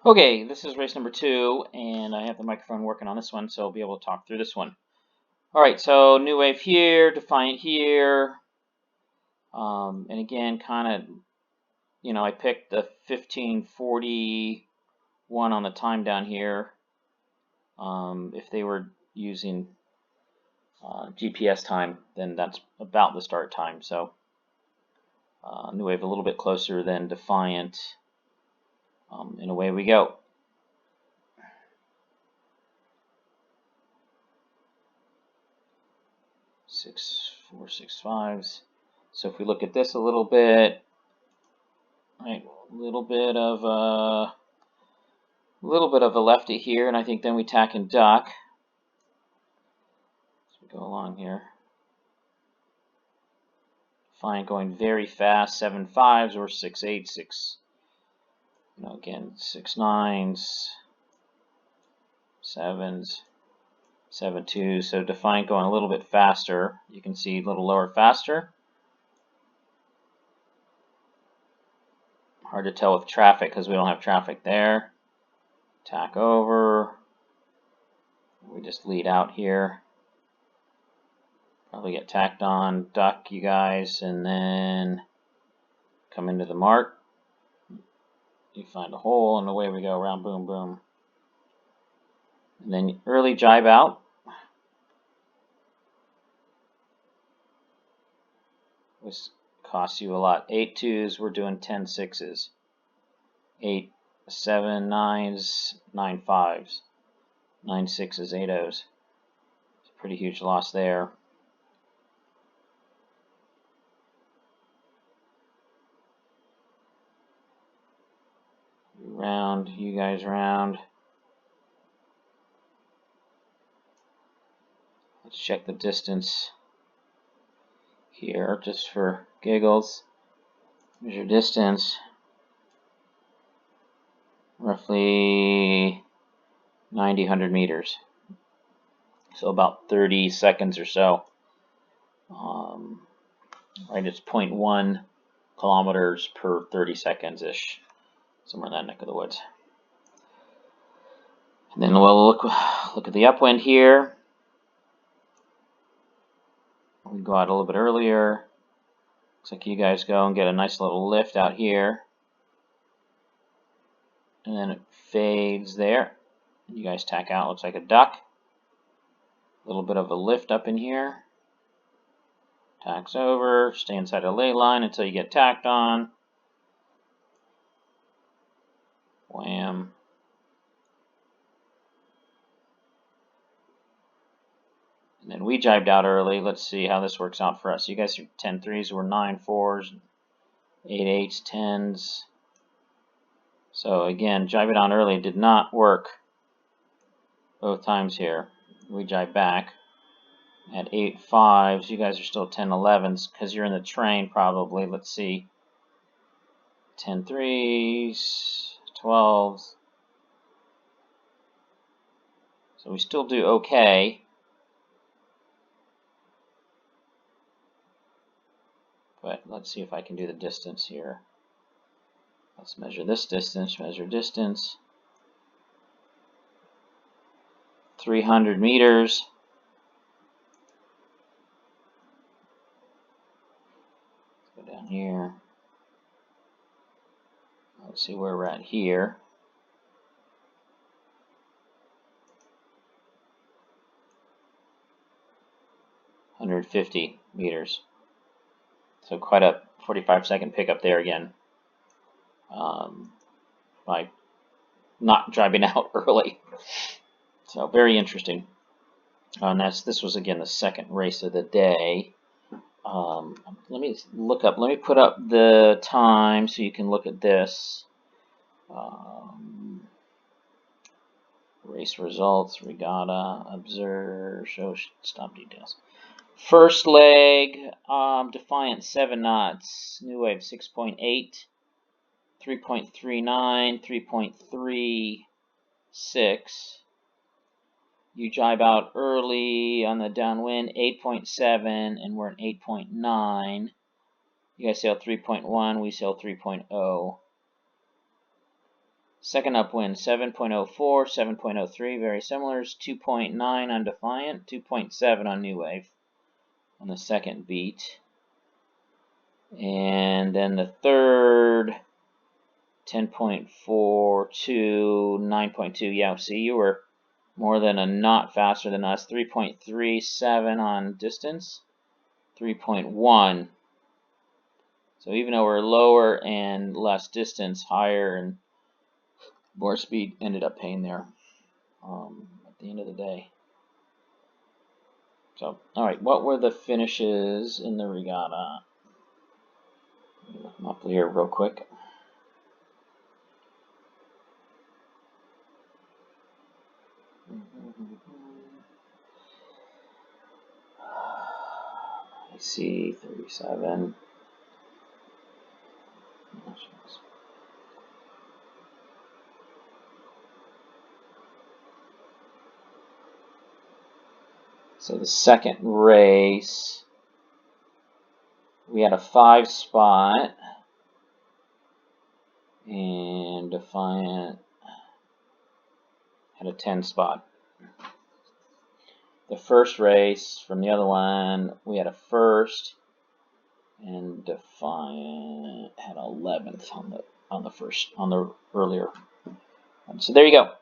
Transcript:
Okay, this is race number 2, and I have the microphone working on this one, so I'll be able to talk through this one. All right, so new wave here, Defiant here, and again, kind of, I picked the 1541 on the time down here. If they were using GPS time, then that's about the start time. So new wave a little bit closer than Defiant, and away we go. Six, 4, 6, 5s. So if we look at this a little bit, right, a little bit of a lefty here, and I think then we tack and duck. As we go along here, fine, going very fast, 7 5s or 6 8 6. Again, 6 9s, 7s, 7 2s. So Defiant going a little bit faster. You can see a little lower, faster. Hard to tell with traffic because we don't have traffic there. Tack over. We just lead out here. Probably get tacked on, duck you guys, and then come into the mark. You find a hole, and away we go, round, boom, boom. And then early jibe out. This costs you a lot. 8 2s, we're doing 10 6s. 8 7 9s, 9 5s. 9 6s, 8 0s. It's a pretty huge loss there. Round, you guys round. Let's check the distance here just for giggles. Here's your distance. Roughly 90, 100 meters. So about 30 seconds or so. Right, it's 0.1 kilometers per 30 seconds-ish. Somewhere in that neck of the woods. And then we'll look at the upwind here. We go out a little bit earlier. Looks like you guys go and get a nice little lift out here. And then it fades there. You guys tack out, looks like a duck. A little bit of a lift up in here. Tacks over, stay inside a ley line until you get tacked on. Wham. And then we jibed out early. Let's see how this works out for us. You guys are 10 3s, we're 9 4s, 8 8s, 10s. So again, jibing on early did not work both times here. We jibe back at 8 5s. You guys are still 10 11s because you're in the train probably. Let's see. 10 3s, 12s. So we still do okay. But let's see if I can do the distance here. Let's measure this distance, measure distance. 300 meters. Let's go down here. Let's see where we're at here. $150 meters. So quite a 45-second pickup there again. By not driving out early. So very interesting. And this was again the second race of the day. Let me put up the time so you can look at this. Race results, regatta, observe, show, stop details. First leg, Defiant 7 knots, new wave 6.8, 3.39, 3.36. You jibe out early on the downwind, 8.7, and we're at 8.9. You guys sail 3.1, we sail 3.0. Second upwind, 7.04, 7.03, very similar. 2.9 on Defiant, 2.7 on New Wave on the second beat. And then the third, 10.42, 9.2. Yeah, see, you were more than a knot faster than us. 3.37 on distance, 3.1. So even though we're lower and less distance, higher and more speed ended up paying there at the end of the day. So, all right, what were the finishes in the regatta? Look them up here real quick. IC37. So the second race, we had a 5 spot, and Defiant had a 10 spot. The first race from the other one, we had a first, and Defiant had 11th on the earlier one. So there you go.